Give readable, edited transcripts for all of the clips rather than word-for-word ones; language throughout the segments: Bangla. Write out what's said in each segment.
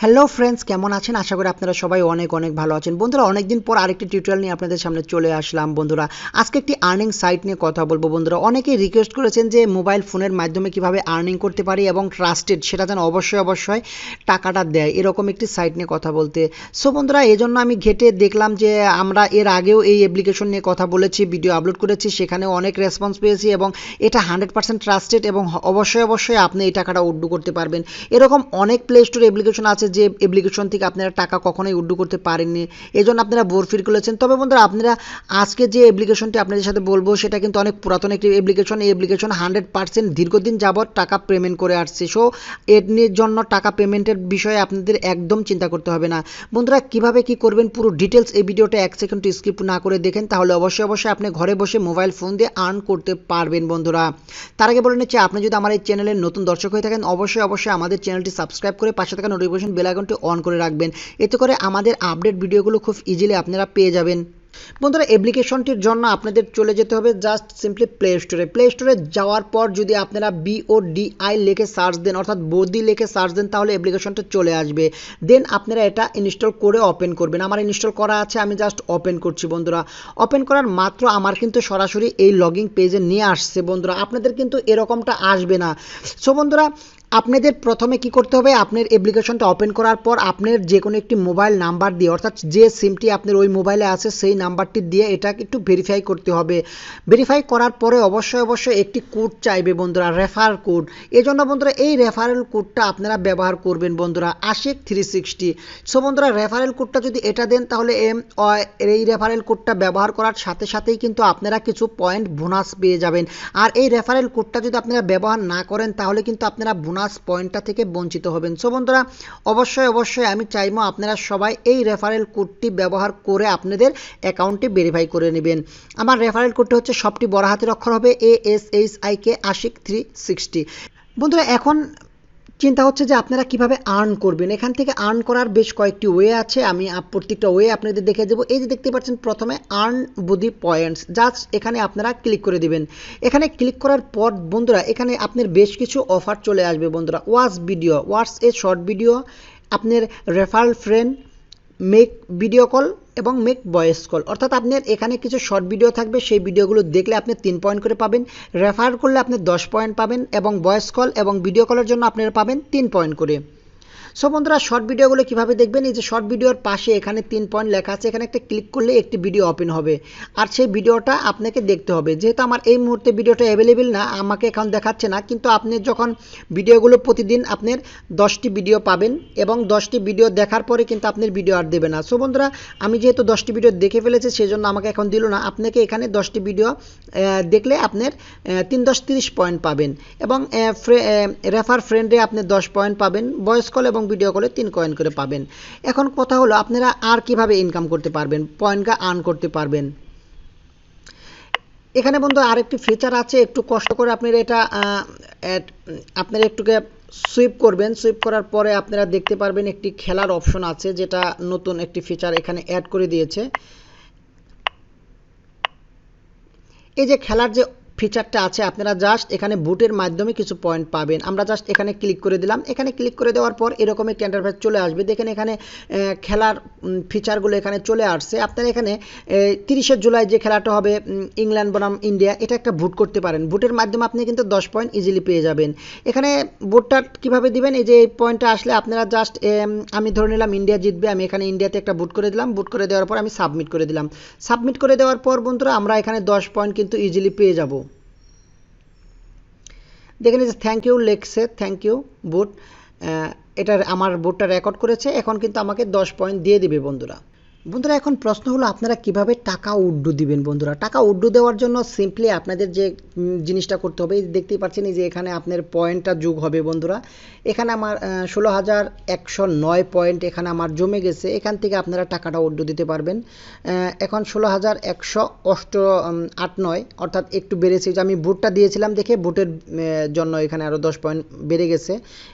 হ্যালো ফ্রেন্ডস, কেমন আছেন? আশা করি আপনারা সবাই অনেক অনেক ভালো আছেন। বন্ধুরা, অনেকদিন পর আরেকটি টিউটোরিয়াল নিয়ে আপনাদের সামনে চলে আসলাম। বন্ধুরা, আজকে একটি আর্নিং সাইট নিয়ে কথা বলবো। বন্ধুরা, অনেকেই রিকোয়েস্ট করেছেন যে মোবাইল ফোনের মাধ্যমে কিভাবে আর্নিং করতে পারি এবং ট্রাস্টেড সেটা যেন অবশ্যই টাকাটা দেয়, এরকম একটি সাইট নিয়ে কথা বলতে। সো বন্ধুরা, এই জন্য আমি ঘেটে দেখলাম যে আমরা এর আগেও এই অ্যাপ্লিকেশন নিয়ে কথা বলেছি, ভিডিও আপলোড করেছি, সেখানে অনেক রেসপন্স পেয়েছি এবং এটা 100% ট্রাস্টেড এবং অবশ্যই আপনি এই টাকাটা উইথড্র করতে পারবেন। এরকম অনেক প্লে স্টোর অ্যাপ্লিকেশন আছে যে অ্যাপ্লিকেশন থেকে আপনারা টাকা কখনোই উইথড্র করতে পারেননি, এই জন্য আপনারা বোর ফিল করেছেন। তবে বন্ধুরা, আপনারা আজকে যে অ্যাপ্লিকেশনটি আপনাদের সাথে বলবো সেটা কিন্তু অনেক পুরাতন একটি অ্যাপ্লিকেশন। এই অ্যাপ্লিকেশন 100% দীর্ঘদিন যাবৎ টাকা পেমেন্ট করে আসছে। সো এর জন্য টাকা পেমেন্টের বিষয়ে আপনাদের একদম চিন্তা করতে হবে না। বন্ধুরা, কিভাবে কি করবেন পুরো ডিটেলস এই ভিডিওটা 1 সেকেন্ড স্কিপ না করে দেখেন, তাহলে অবশ্যই আপনি ঘরে বসে মোবাইল ফোন দিয়ে আর্ন করতে পারবেন। বন্ধুরা, তার আগে বলে নিচ্ছি, আপনি যদি আমার এই চ্যানেলের নতুন দর্শক হয়ে থাকেন অবশ্যই আমাদের চ্যানেলটি সাবস্ক্রাইব করে পাশে থাকা নোটিফিকেশন বেল আইকনটি অন করে রাখবেন। এতে করে আমাদের আপডেট ভিডিওগুলো খুব ইজিলি আপনারা পেয়ে যাবেন। বন্ধুরা, অ্যাপ্লিকেশনটির জন্য আপনাদের চলে যেতে হবে জাস্ট সিম্পলি প্লে স্টোরে যাওয়ার পর যদি আপনারা BODI লিখে সার্চ দেন, অর্থাৎ বদি লিখে সার্চ দেন, তাহলে অ্যাপ্লিকেশনটা চলে আসবে। দেন আপনারা এটা ইনস্টল করে ওপেন করবেন। আমার ইনস্টল করা আছে, আমি জাস্ট ওপেন করছি। বন্ধুরা, ওপেন করার মাত্র আমার কিন্তু সরাসরি এই লগইন পেজে নিয়ে আসছে। বন্ধুরা, আপনাদের কিন্তু এরকমটা আসবে না। সো বন্ধুরা, আপনাদের প্রথমে কি করতে হবে, আপনার অ্যাপ্লিকেশনটা ওপেন করার পর আপনার যে কোনো একটি মোবাইল নাম্বার দিয়ে, অর্থাৎ যে সিমটি আপনার ওই মোবাইলে আছে সেই নাম্বারটি দিয়ে এটা একটু ভেরিফাই করতে হবে। ভেরিফাই করার পরে অবশ্যই একটি কোড চাইবে বন্ধুরা, রেফার কোড। এই জন্য বন্ধুরা এই রেফারেল কোডটা আপনারা ব্যবহার করবেন বন্ধুরা, আশিক 360। সো বন্ধুরা, রেফারেল কোডটা যদি এটা দেন তাহলে এই রেফারেল কোডটা ব্যবহার করার সাথেই কিন্তু আপনারা কিছু পয়েন্ট বোনাস পেয়ে যাবেন। আর এই রেফারেল কোডটা যদি আপনারা ব্যবহার না করেন তাহলে কিন্তু আপনারা বোনাস পয়েন্টটা থেকে বঞ্চিত হবেন। সো বন্ধুরা, অবশ্যই আমি চাইবো আপনারা সবাই এই রেফারেল কোডটি ব্যবহার করে আপনাদের অ্যাকাউন্টটি ভেরিফাই করে নেবেন। আমার রেফারেল কোডটি হচ্ছে সবটি বড় হাতের অক্ষর হবে ASHIK আশিক 360। বন্ধুরা, এখন চিন্তা হচ্ছে যে আপনারা কিভাবে আর্ন করবেন। এখান থেকে আর্ন করার বেশ কয়েকটি ওয়ে আছে, আমি প্রত্যেকটা ওয়ে আপনাদের দেখে দেবো। এই যে দেখতে পাচ্ছেন প্রথমে আর্ন বডি পয়েন্টস, জাস্ট এখানে আপনারা ক্লিক করে দিবেন। এখানে ক্লিক করার পর বন্ধুরা এখানে আপনার বেশ কিছু অফার চলে আসবে। বন্ধুরা, ওয়াটস এ শর্ট ভিডিও, আপনার referral friend, make video call এবং মেক ভয়েস কল, অর্থাৎ আপনার এখানে কিছু শর্ট ভিডিও থাকবে, সেই ভিডিওগুলো দেখলে আপনি 3 পয়েন্ট করে পাবেন, রেফার করলে আপনি 10 পয়েন্ট পাবেন এবং ভয়েস কল এবং ভিডিও কলের জন্য আপনারা পাবেন 3 পয়েন্ট করে। সো বন্ধুরা, শর্ট ভিডিওগুলো কীভাবে দেখবেন, এই যে শর্ট ভিডিওর পাশে এখানে 3 পয়েন্ট লেখা আছে, এখানে একটা ক্লিক করলে একটি ভিডিও ওপেন হবে আর সেই ভিডিওটা আপনাকে দেখতে হবে। যেহেতু আমার এই মুহূর্তে ভিডিওটা অ্যাভেলেবেল না, আমাকে এখন দেখাচ্ছে না, কিন্তু আপনি যখন ভিডিওগুলো প্রতিদিন আপনার 10টি ভিডিও পাবেন এবং 10টি ভিডিও দেখার পরে কিন্তু আপনার ভিডিও আর দেবে না। সো বন্ধুরা, আমি যেহেতু 10টি ভিডিও দেখে ফেলেছি সেই জন্য আমাকে এখন দিল না। আপনাকে এখানে 10টি ভিডিও দেখলে আপনার 3 10 30 পয়েন্ট পাবেন এবং রেফার ফ্রেন্ডে আপনি 10 পয়েন্ট পাবেন, ভয়েস কল এবং ভিডিও কলে 3 কয়েন করে পাবেন। এখন কথা হলো আপনারা আর কিভাবে ইনকাম করতে পারবেন, পয়েন্টটা আর্ন করতে পারবেন। এখানে বন্ধু আরেকটি ফিচার আছে, একটু কষ্ট করে আপনারা এটা আপনারা একটুকে সুইপ করবেন। সুইপ করার পরে আপনারা দেখতে পারবেন একটি খেলার অপশন আছে, যেটা নতুন একটি ফিচার এখানে অ্যাড করে দিয়েছে। এই যে খেলার যে ফিচারটা আছে, আপনারা জাস্ট এখানে বুটের মাধ্যমে কিছু পয়েন্ট পাবেন। আমরা জাস্ট এখানে ক্লিক করে দিলাম। এখানে ক্লিক করে দেওয়ার পর এরকম একটা ইন্টারফেস চলে আসবে। দেখেন এখানে খেলার ফিচারগুলো এখানে চলে আসছে। আপনারা এখানে 30শে জুলাই যে খেলাটা হবে ইংল্যান্ড বনাম ইন্ডিয়া, এটা একটা বুট করতে পারেন। বুটের মাধ্যমে আপনি কিন্তু 10 পয়েন্ট ইজিলি পেয়ে যাবেন। এখানে বুটটা কিভাবে দিবেন, এই যে এই পয়েন্টটা আসলে আপনারা জাস্ট আমি ধরে নিলাম ইন্ডিয়া জিতবে, আমি এখানে ইন্ডিয়াতে একটা বুট করে দিলাম। বুট করে দেওয়ার পর আমি সাবমিট করে দিলাম। সাবমিট করে দেওয়ার পর বন্ধুরা আমরা এখানে 10 পয়েন্ট কিন্তু ইজিলি পেয়ে যাব। দেখেন যে থ্যাংক ইউ লেখছে, থ্যাংক ইউ বুট, এটা আমার বুটটা রেকর্ড করেছে। এখন কিন্তু আমাকে 10 পয়েন্ট দিয়ে দিবে। বন্ধুরা, এখন প্রশ্ন হলো আপনারা কিভাবে টাকা উড্ডু দিবেন। বন্ধুরা, টাকা উড্ডু দেওয়ার জন্য সিম্পলি আপনাদের যে জিনিসটা করতে হবে, দেখতেই পাচ্ছেন এই যে এখানে আপনার পয়েন্টটা যোগ হবে। বন্ধুরা, এখানে আমার 16,109 পয়েন্ট এখানে আমার জমে গেছে। এখান থেকে আপনারা টাকাটা উড্ডু দিতে পারবেন। এখন 16,189, অর্থাৎ একটু বেড়েছে। যে আমি বুটটা দিয়েছিলাম দেখে বুটের জন্য এখানে আরও 10 পয়েন্ট বেড়ে গেছে।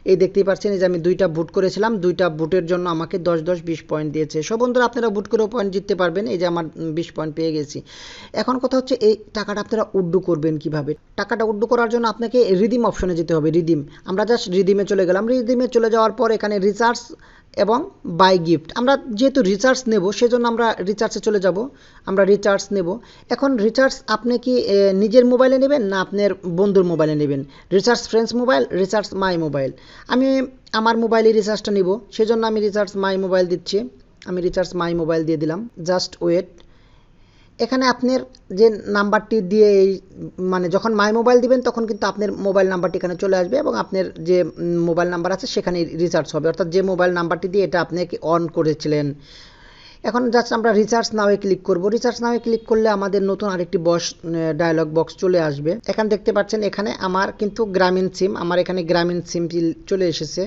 এই দেখতেই পাচ্ছেন এই যে আমি 2টা বুট করেছিলাম, 2টা বুটের জন্য আমাকে 10 10 20 পয়েন্ট দিয়েছে। সব বন্ধুরা, আপনারা বুট হুট করেও পয়েন্ট জিততে পারবেন। এই যে আমার 20 পয়েন্ট পেয়ে গেছি। এখন কথা হচ্ছে এই টাকাটা আপনারা উড্ডু করবেন কিভাবে? টাকাটা উড্ডু করার জন্য আপনাকে রিডিম অপশনে যেতে হবে। রিডিম, আমরা জাস্ট রিডিমে চলে গেলাম। রিডিমে চলে যাওয়ার পর এখানে রিচার্জ এবং বাই গিফট, আমরা যেহেতু রিচার্জ নেব সেজন্য আমরা রিচার্জে চলে যাব। আমরা রিচার্জ নেব। এখন রিচার্জ আপনি কি নিজের মোবাইলে নেবেন না আপনার বন্ধুর মোবাইলে নেবেন? Recharge friends mobile, recharge my mobile. আমি আমার মোবাইলে রিচার্জটা নিব, সেজন্য আমি রিচার্জ মাই মোবাইল দিচ্ছি। আমি রিচার্জ মাই মোবাইল দিয়ে দিলাম। Just wait. এখানে আপনার যে নাম্বারটি দিয়ে মানে যখন মাই মোবাইল দিবেন তখন কিন্তু আপনার মোবাইল নাম্বারটি এখানে চলে আসবে এবং আপনার যে মোবাইল নাম্বার আছে সেখানে রিচার্জ হবে, অর্থাৎ যে মোবাইল নাম্বারটি দিয়ে এটা আপনি অন করেছিলেন। এখন জাস্ট আমরা রিচার্জ নাওয়ে ক্লিক করব। রিচার্জ নাওয়ে ক্লিক করলে আমাদের নতুন আরেকটি ডায়লগ বক্স চলে আসবে। এখানে দেখতে পাচ্ছেন এখানে আমার কিন্তু গ্রামীণ সিম, আমার এখানে গ্রামীণ সিমটি চলে এসেছে।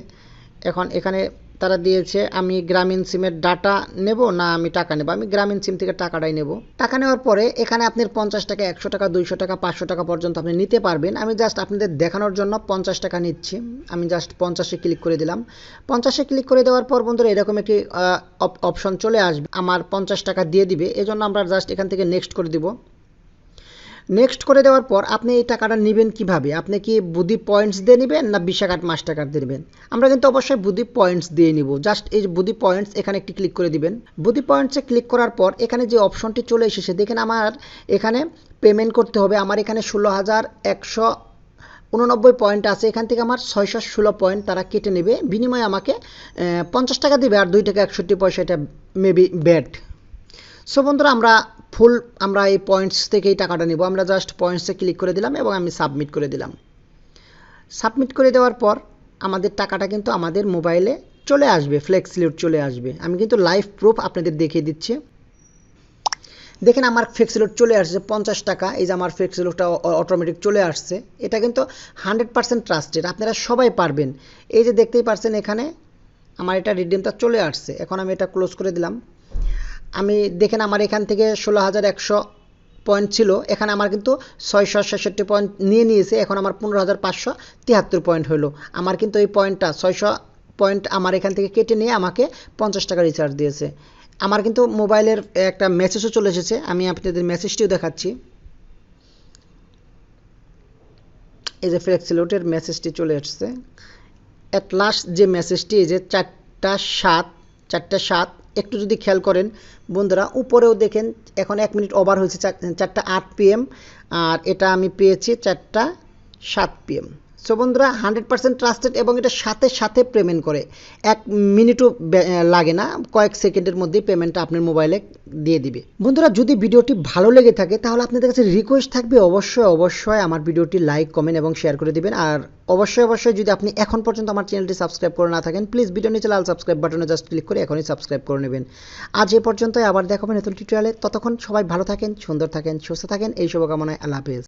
এখন এখানে তারা দিয়েছে আমি গ্রামীণ সিমের ডাটা নেব না আমি টাকা নেব। আমি গ্রামীণ সিম থেকে টাকাটাই নেব। টাকা নেওয়ার পরে এখানে আপনার 50 টাকা, 100 টাকা, 200 টাকা, 500 টাকা পর্যন্ত আপনি নিতে পারবেন। আমি জাস্ট আপনাদের দেখানোর জন্য 50 টাকা নিচ্ছি। আমি জাস্ট 50-এ ক্লিক করে দিলাম। 50-এ ক্লিক করে দেওয়ার পর বন্ধুরা এরকম একটি অপশন চলে আসবে, আমার 50 টাকা দিয়ে দিবে। এজন্য আমরা জাস্ট এখান থেকে নেক্সট করে দিব। নেক্সট করে দেওয়ার পর আপনি এই টাকাটা নেবেন কিভাবে? আপনি কি বুদ্ধি পয়েন্টস দিয়ে নেবেন না বিশাখাত মাস্টার কার্ড দিয়ে নেবেন? আমরা কিন্তু অবশ্যই বুদ্ধি পয়েন্টস দিয়ে নিব। জাস্ট এই যে বুদ্ধি পয়েন্টস, এখানে একটি ক্লিক করে দিবেন। বুদ্ধি পয়েন্টসে ক্লিক করার পর এখানে যে অপশনটি চলে এসেছে দেখেন, আমার এখানে পেমেন্ট করতে হবে। আমার এখানে 16,199 পয়েন্ট আছে। এখান থেকে আমার 616 পয়েন্ট তারা কেটে নেবে, বিনিময়ে আমাকে 50 টাকা দিবে আর 2 টাকা 61 পয়সা, এটা মেবি ব্যাড। সো বন্ধুরা আমরা এই পয়েন্টস থেকে এই টাকাটা নিব। আমরা জাস্ট পয়েন্টসে ক্লিক করে দিলাম এবং আমি সাবমিট করে দিলাম। সাবমিট করে দেওয়ার পর আমাদের টাকাটা কিন্তু আমাদের মোবাইলে চলে আসবে, ফ্লেক্সিলোড চলে আসবে। আমি কিন্তু লাইভ প্রুফ আপনাদের দেখিয়ে দিচ্ছি। দেখেন আমার ফ্লেক্সিলোড চলে আসছে 50 টাকা। এই যে আমার ফ্লেক্সিলোডটা অটোমেটিক চলে আসছে। এটা কিন্তু 100% ট্রাস্টেড, আপনারা সবাই পারবেন। এই যে দেখতেই পারছেন এখানে আমার এটা রিডিমটা চলে আসছে। এখন আমি এটা ক্লোজ করে দিলাম। আমি দেখেন আমার এখান থেকে 16,100 পয়েন্ট ছিল, এখানে আমার কিন্তু 666 পয়েন্ট নিয়েছে। এখন আমার 15,573 পয়েন্ট হলো। আমার কিন্তু এই পয়েন্টটা 600 পয়েন্ট আমার এখান থেকে কেটে নিয়ে আমাকে 50 টাকা রিচার্জ দিয়েছে। আমার কিন্তু মোবাইলের একটা মেসেজও চলে এসেছে, আমি আপনাদের মেসেজটিও দেখাচ্ছি। এই যে ফ্লেক্সিলোডের মেসেজটি চলে এসেছে। অ্যাট লাস্ট যে মেসেজটি, এই যে 4টা 7 একটু যদি খেয়াল করেন বন্ধুরা, উপরেও দেখেন এখন 1 মিনিট ওভার হয়েছে, 4টা 8 PM, আর এটা আমি পেয়েছি 4টা 7 PM। সো বন্ধুরা 100% ট্রাস্টেড এবং এটা সাথে সাথে পেমেন্ট করে, 1 মিনিটও লাগে না, কয়েক সেকেন্ডের মধ্যেই পেমেন্টটা আপনার মোবাইলে দিয়ে দিবে। বন্ধুরা যদি ভিডিওটি ভালো লেগে থাকে তাহলে আপনাদের কাছে রিকোয়েস্ট থাকবে অবশ্যই আমার ভিডিওটি লাইক, কমেন্ট এবং শেয়ার করে দিবেন। আর অবশ্যই যদি আপনি এখন পর্যন্ত আমার চ্যানেলটি সাবস্ক্রাইব করে না থাকেন, প্লিজ ভিডিও নিচে লাল সাবস্ক্রাইব বাটনে জাস্ট ক্লিক করে এখনই সাবস্ক্রাইব করে নেবেন। আজ এ পর্যন্তই, আবার দেখাবেন নতুন টিউটোরিয়ালে। ততক্ষণ সবাই ভালো থাকেন, সুন্দর থাকেন, সুস্থ থাকেন, এই শুভকামনায়। আল্লাহ হাফেজ।